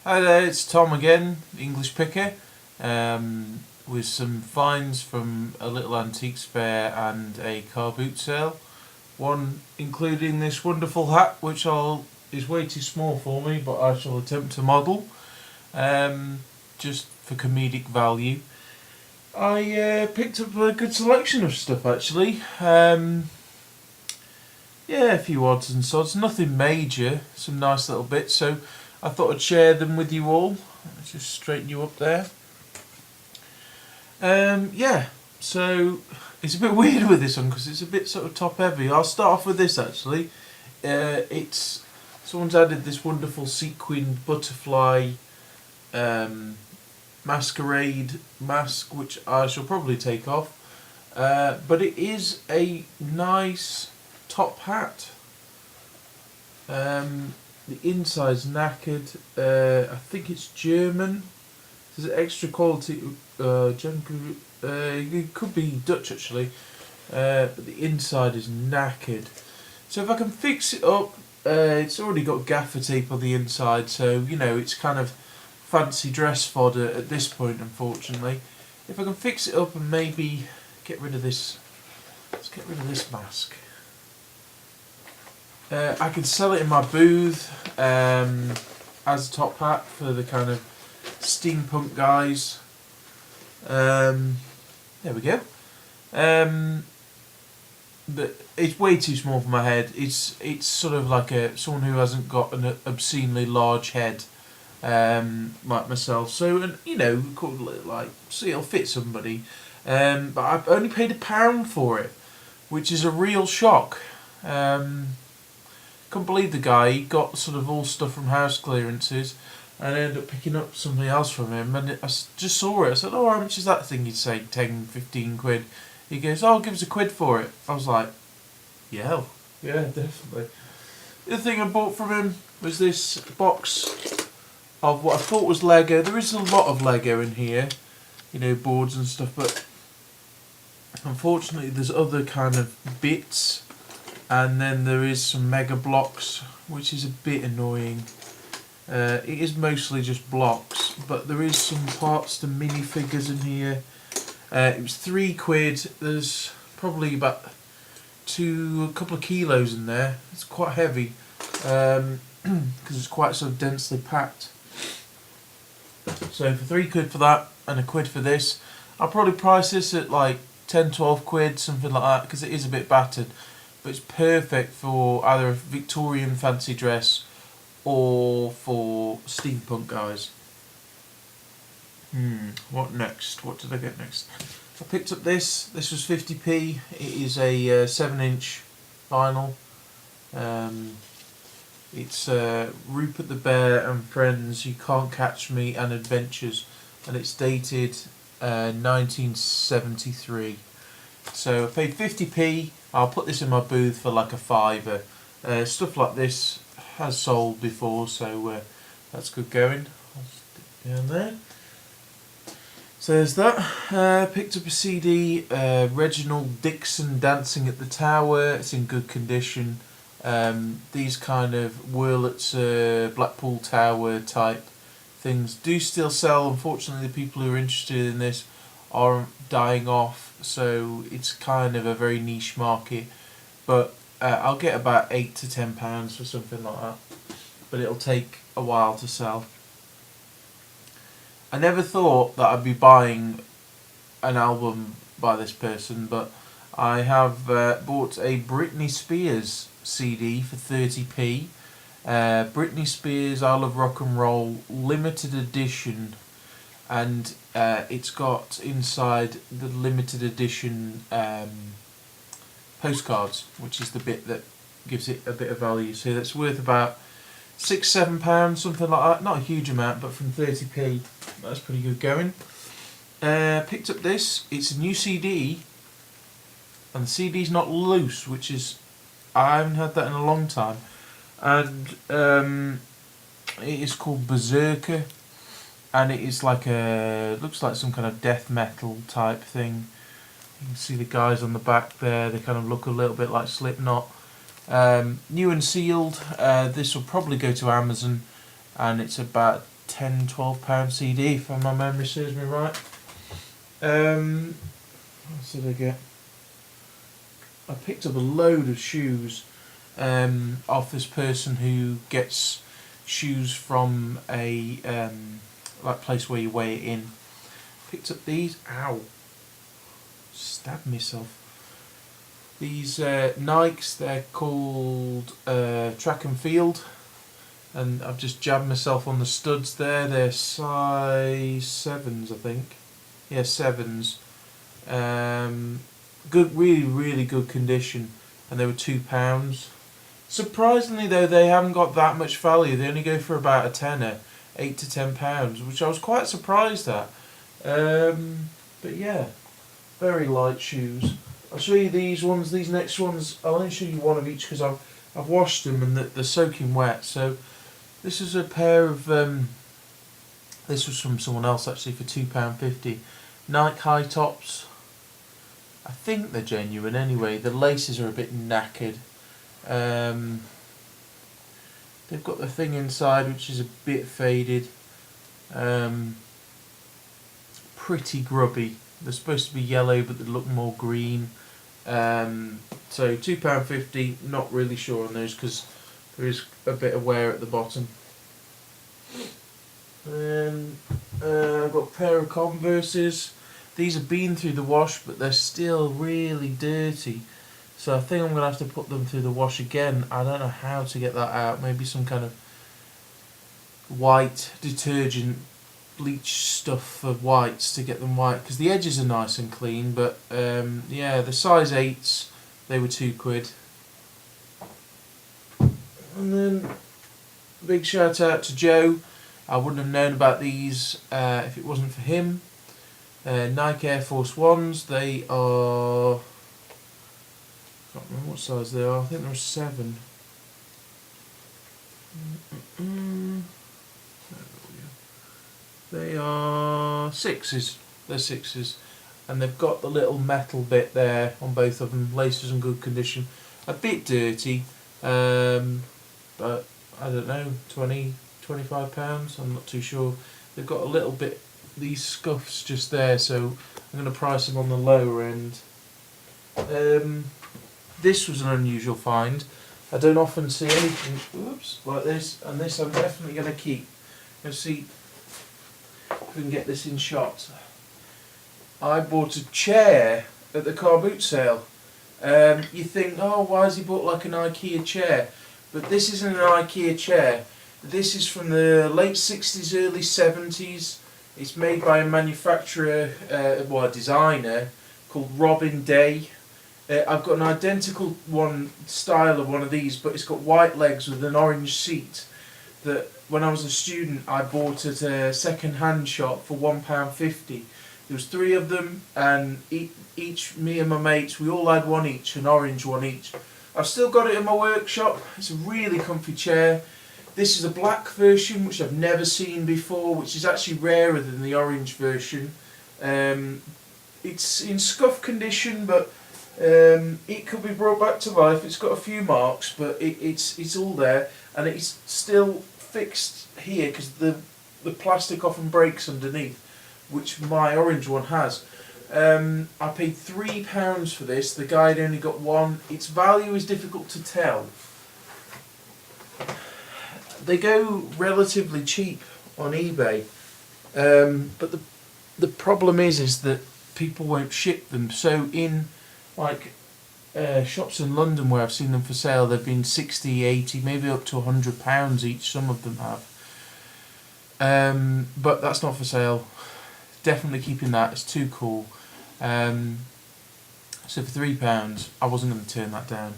Hi there, it's Tom again, the English Picker, with some finds from a little antiques fair and a car boot sale. One including this wonderful hat, which is way too small for me, but I shall attempt to model, just for comedic value. I picked up a good selection of stuff actually. Yeah, a few odds and sods, nothing major, some nice little bits. So I thought I'd share them with you all. Let's just straighten you up there. Yeah, so it's a bit weird with this one because it's a bit sort of top heavy. I'll start off with this actually. It's someone's added this wonderful sequined butterfly masquerade mask, which I shall probably take off. But it is a nice top hat. The inside's knackered. I think it's German. There's extra quality. It could be Dutch actually. But the inside is knackered. So if I can fix it up, it's already got gaffer tape on the inside, so you know it's kind of fancy dress fodder at this point, unfortunately. If I can fix it up and maybe get rid of this, let's get rid of this mask. I can sell it in my booth as a top hat for the kind of steampunk guys. There we go. But it's way too small for my head. It's sort of like someone who hasn't got an obscenely large head, like myself. So, and you know, like, so it'll fit somebody. But I've only paid £1 for it, which is a real shock. Couldn't believe the guy. He got sort of all stuff from house clearances, and I ended up picking up something else from him. And I just saw it. I said, "Oh, how much is that thing?" He'd say 10, 15 quid. He goes, "Oh, give us £1 for it." I was like, "Yeah, yeah, definitely." The other thing I bought from him was this box of what I thought was Lego. There is a lot of Lego in here, you know, boards and stuff, but unfortunately there's other kind of bits. And then there is some Mega Bloks, which is a bit annoying. It is mostly just blocks, but there is some parts to minifigures in here. It was £3. There's probably about a couple of kilos in there. It's quite heavy because it's quite sort of densely packed. So for £3 for that and £1 for this, I'll probably price this at like 10, 12 quid, something like that, because it is a bit battered. But it's perfect for either a Victorian fancy dress or for steampunk guys. What next? What did I get next? I picked up this. This was 50p. It is a 7-inch vinyl. It's Rupert the Bear and Friends, You Can't Catch Me and Adventures, and it's dated 1973. So I paid 50p. I'll put this in my booth for like a £5. Stuff like this has sold before, so that's good going. I'll stick it down there. So there's that. Picked up a CD, Reginald Dixon, Dancing at the Tower. It's in good condition. These kind of Wurlitzer, Blackpool Tower type things do still sell. Unfortunately, the people who are interested in this are dying off, so it's kind of a very niche market. But I'll get about £8 to £10 for something like that, but it'll take a while to sell. I never thought that I'd be buying an album by this person, but I have bought a Britney Spears CD for 30p. Britney Spears I Love Rock and Roll limited edition, and it's got inside the limited edition postcards, which is the bit that gives it a bit of value. So that's worth about £6, £7, something like that. Not a huge amount, but from 30p, that's pretty good going. Picked up this. It's a new CD, and the CD's not loose, which is, I haven't had that in a long time. And it is called Berserker, and it is like looks like some kind of death metal type thing. You can see the guys on the back there, they kind of look a little bit like Slipknot. New and sealed. This will probably go to Amazon, and it's about £10-12 CD, if my memory serves me right. What did I get? I picked up a load of shoes off this person who gets shoes from a like place where you weigh it in. Picked up these. Ow! Stabbed myself. These Nikes. They're called Track and Field, and I've just jabbed myself on the studs there. They're size 7s, I think. Yeah, 7s. Good, really good condition, and they were £2. Surprisingly though, they haven't got that much value. They only go for about a tenner, £8 to £10, which I was quite surprised at. But yeah, very light shoes. I'll show you these ones. These next ones, I'll only show you one of each because I've washed them and they're soaking wet. So this is a pair of this was from someone else actually for £2.50. Nike high tops. I think they're genuine anyway. The laces are a bit knackered. They've got the thing inside which is a bit faded. Pretty grubby. They're supposed to be yellow but they look more green. So £2.50, not really sure on those because there is a bit of wear at the bottom. I've got a pair of Converses. These have been through the wash but they're still really dirty. So I think I'm going to have to put them through the wash again. I don't know how to get that out. Maybe some kind of white detergent, bleach stuff for whites to get them white. Because the edges are nice and clean. But yeah, the size 8s, they were £2. And then, big shout out to Joe. I wouldn't have known about these if it wasn't for him. Nike Air Force Ones. They are... I can't remember what size they are. I think they're a 7. They are 6s. They're 6s. And they've got the little metal bit there on both of them. Laces in good condition. A bit dirty. But I don't know, £20-25. I'm not too sure. They've got a little bit, these scuffs just there, so I'm going to price them on the lower end. This was an unusual find. I don't often see anything like this, and this I'm definitely going to keep. Let's see if we can get this in shot. I bought a chair at the car boot sale. You think, oh, why has he bought like an IKEA chair? But this isn't an IKEA chair. This is from the late 60s, early 70s. It's made by a manufacturer, well, a designer called Robin Day. I've got an identical style of one of these, but it's got white legs with an orange seat. That when I was a student, I bought at a second-hand shop for £1.50. There was 3 of them, and each me and my mates, we all had one each, an orange one each. I've still got it in my workshop. It's a really comfy chair. This is a black version, which I've never seen before, which is actually rarer than the orange version. It's in scuff condition, but it could be brought back to life. It's got a few marks, but it's all there, and it's still fixed here because the plastic often breaks underneath, which my orange one has. I paid £3 for this. The guy had only got one. Its value is difficult to tell. They go relatively cheap on eBay, but the problem is that people won't ship them. So in like shops in London where I've seen them for sale, they've been 60, 80, maybe up to £100 each. Some of them have, but that's not for sale. Definitely keeping that. It's too cool. So for £3, I wasn't going to turn that down.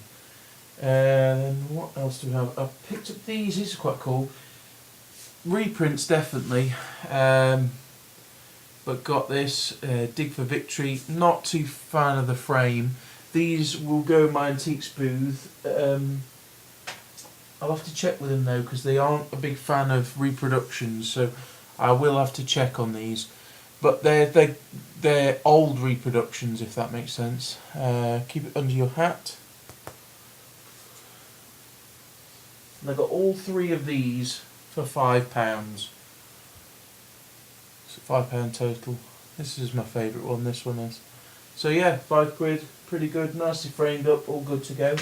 What else do we have? I picked up these. These are quite cool. Reprints definitely, but got this Dig for Victory. Not too fan of the frame. These will go in my antiques booth. I'll have to check with them though because they aren't a big fan of reproductions, so I will have to check on these. But they're old reproductions, if that makes sense. Keep it under your hat. And I got all 3 of these for £5. £5 total. This is my favourite one, this one is. So yeah, £5, pretty good, nicely framed up, all good to go.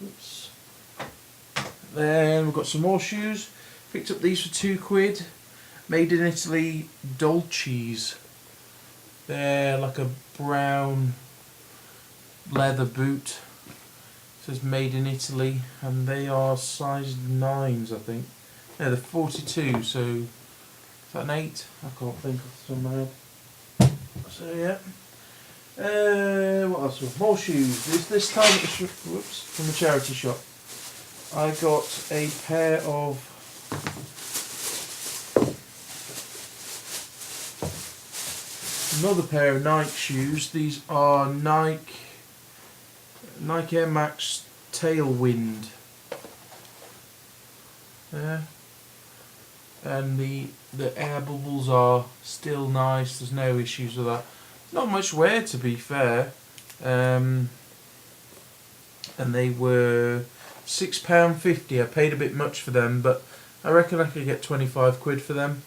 Oops. Then we've got some more shoes. Picked up these for £2. Made in Italy, Dolces. They're like a brown leather boot. It says made in Italy, and they are size 9s, I think. Yeah, they're 42, so is that an 8? I can't think off the top of my head. So yeah. What else? More shoes. This time it was from a charity shop. I got a pair of another pair of Nike shoes. These are Nike Air Max Tailwind. Yeah. And the air bubbles are still nice. There's no issues with that. Not much wear, to be fair. And they were £6.50. I paid a bit much for them, but I reckon I could get £25 for them.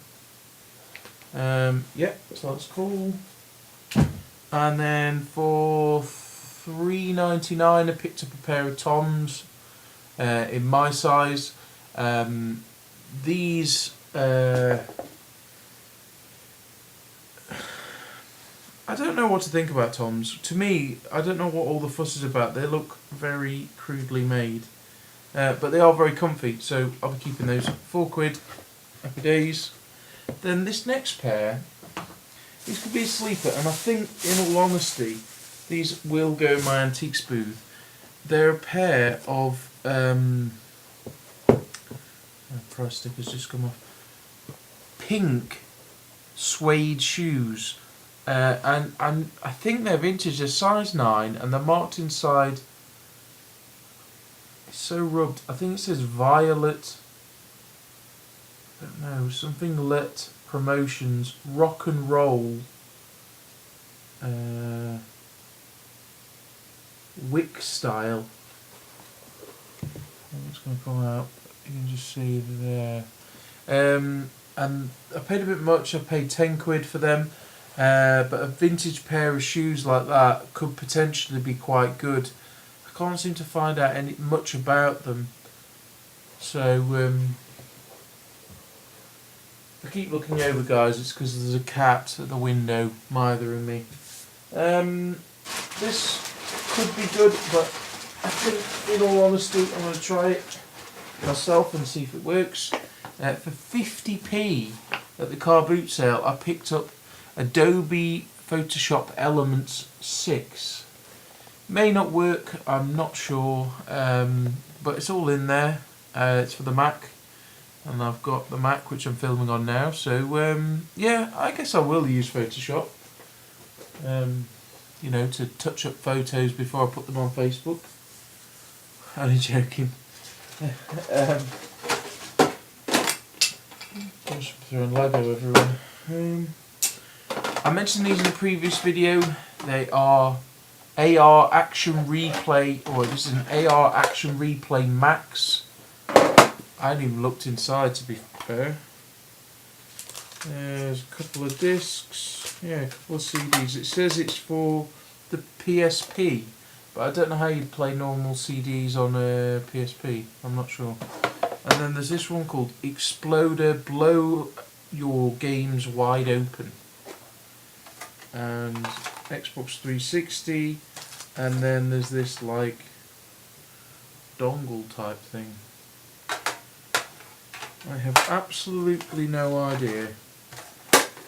Yeah, so that's cool. And then for £3.99 I picked up a pair of Toms in my size. These I don't know what to think about Toms. To me, I don't know what all the fuss is about. They look very crudely made, but they are very comfy, so I'll be keeping those. £4, happy days. Then this next pair, these could be a sleeper, and I think, in all honesty, these will go in my antiques booth. They're a pair of price sticker's just come off. Pink suede shoes, and I think they're vintage. They're size 9, and they're marked inside. It's so rubbed. I think it says Violet. I don't know, something Let Promotions Rock and Roll Wick style. It's going to come out. You can just see there. And I paid a bit much. I paid £10 for them. But a vintage pair of shoes like that could potentially be quite good. I can't seem to find out much about them. So I keep looking over, guys. It's because there's a cat at the window mothering me. This could be good, but I think, in all honesty, I'm going to try it myself and see if it works. For 50p at the car boot sale, I picked up Adobe Photoshop Elements 6. May not work, I'm not sure, but it's all in there. It's for the Mac, and I've got the Mac which I'm filming on now, so yeah, I guess I will use Photoshop, you know, to touch up photos before I put them on Facebook. Only joking. Just throwing Lego everywhere. I mentioned these in the previous video. They are AR Action Replay, or this is an AR Action Replay Max. I hadn't even looked inside, to be fair. There's a couple of discs, yeah, a couple of CDs. It says it's for the PSP, but I don't know how you'd play normal CDs on a PSP. I'm not sure. And then there's this one called Exploder Blow Your Games Wide Open. And Xbox 360, and then there's this like dongle type thing. I have absolutely no idea.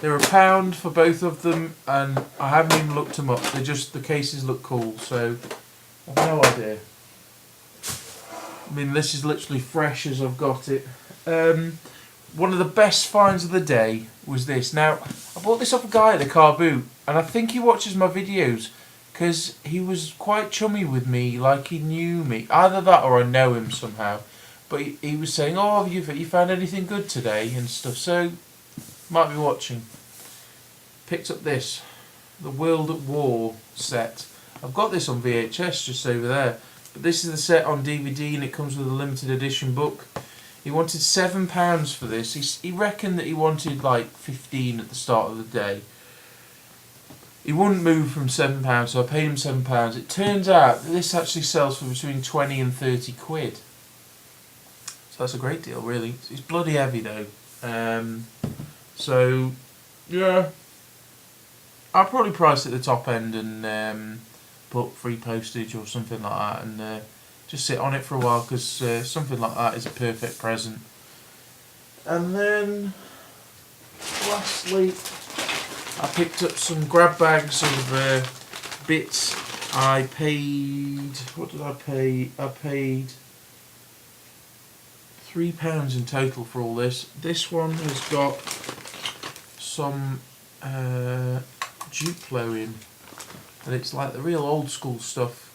They're £1 for both of them, and I haven't even looked them up. They're just, the cases look cool, so I've no idea. I mean, this is literally fresh as I've got it. One of the best finds of the day was this. Now, I bought this off a guy at the car boot, and I think he watches my videos because he was quite chummy with me, like he knew me. Either that or I know him somehow. But he was saying, oh, have you found anything good today and stuff, so might be watching. Picked up this, the World at War set. I've got this on VHS just over there, but this is the set on DVD, and it comes with a limited edition book. He wanted £7 for this. He reckoned that he wanted like 15 at the start of the day. He wouldn't move from £7, so I paid him £7. It turns out that this actually sells for between 20 and 30 quid. So that's a great deal, really. It's bloody heavy though. So yeah, I'll probably price it at the top end and put free postage or something like that, and just sit on it for a while, because something like that is a perfect present. And then lastly, I picked up some grab bags of bits. I paid, what did I pay? I paid £3 in total for all this. This one has got some Duplo in, and it's like the real old school stuff.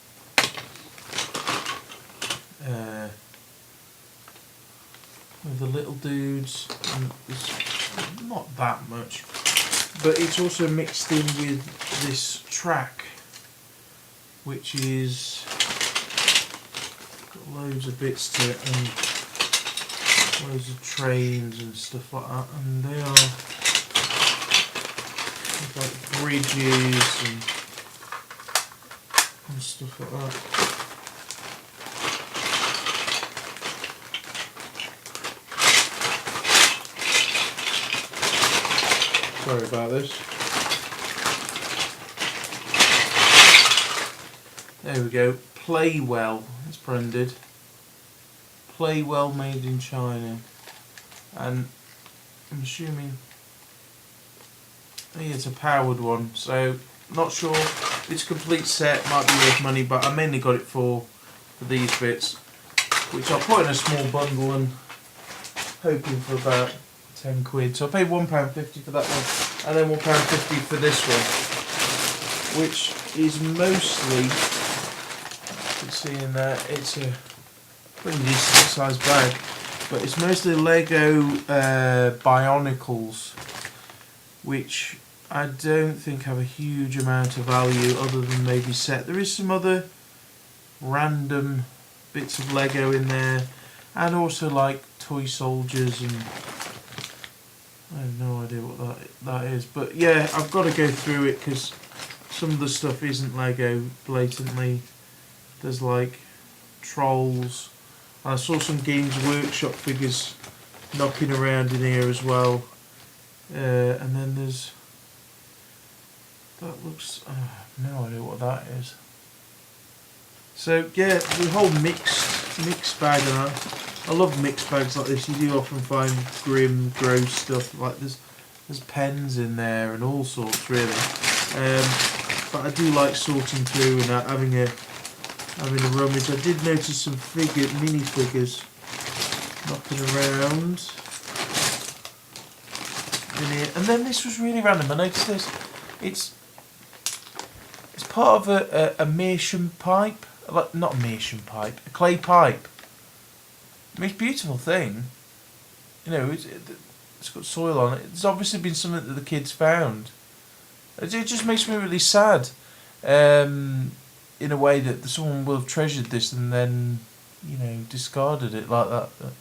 With the little dudes, and it's not that much, but it's also mixed in with this track, which is got loads of bits to it, and loads of trains and stuff like that, and they are like bridges and stuff like that. Sorry about this. There we go. Play Well. It's branded. Play Well, made in China. And I'm assuming it's a powered one. So not sure. It's a complete set. Might be worth money, but I mainly got it for these bits, which I'll put in a small bundle and hoping for about 10 quid. So I paid £1.50 for that one, and then £1.50 for this one, which is mostly, you can see in there, it's a pretty decent sized bag, but it's mostly Lego Bionicles, which I don't think have a huge amount of value other than maybe set. There is some other random bits of Lego in there, and also like toy soldiers, and I have no idea what that is, but yeah, I've got to go through it because some of the stuff isn't Lego blatantly. There's like Trolls. I saw some Games Workshop figures knocking around in here as well, and then there's that looks no idea what that is. So yeah, the whole mixed bag, and I love mixed bags like this. You do often find grim, gross stuff. Like there's pens in there and all sorts, really. But I do like sorting through and having a rummage. I did notice some mini figures knocking around in here. And then this was really random. I noticed this. It's part of a meerschaum pipe. Not a meerschaum pipe, a clay pipe. It's a beautiful thing. You know, it's got soil on it. It's obviously been something that the kids found. It just makes me really sad. In a way that someone will have treasured this and then, you know, discarded it like that. But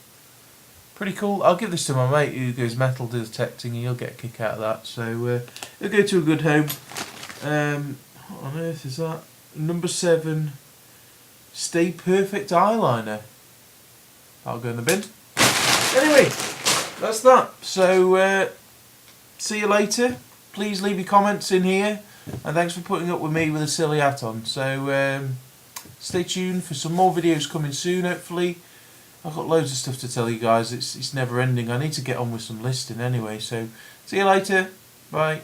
pretty cool. I'll give this to my mate who goes metal detecting. He'll get a kick out of that. So it'll go to a good home. What on earth is that? Number 7. Stay Perfect eyeliner. That'll go in the bin. Anyway, that's that. So, see you later. Please leave your comments in here. And thanks for putting up with me with a silly hat on. So, stay tuned for some more videos coming soon, hopefully. I've got loads of stuff to tell you guys. It's never ending. I need to get on with some listing anyway. So, see you later. Bye.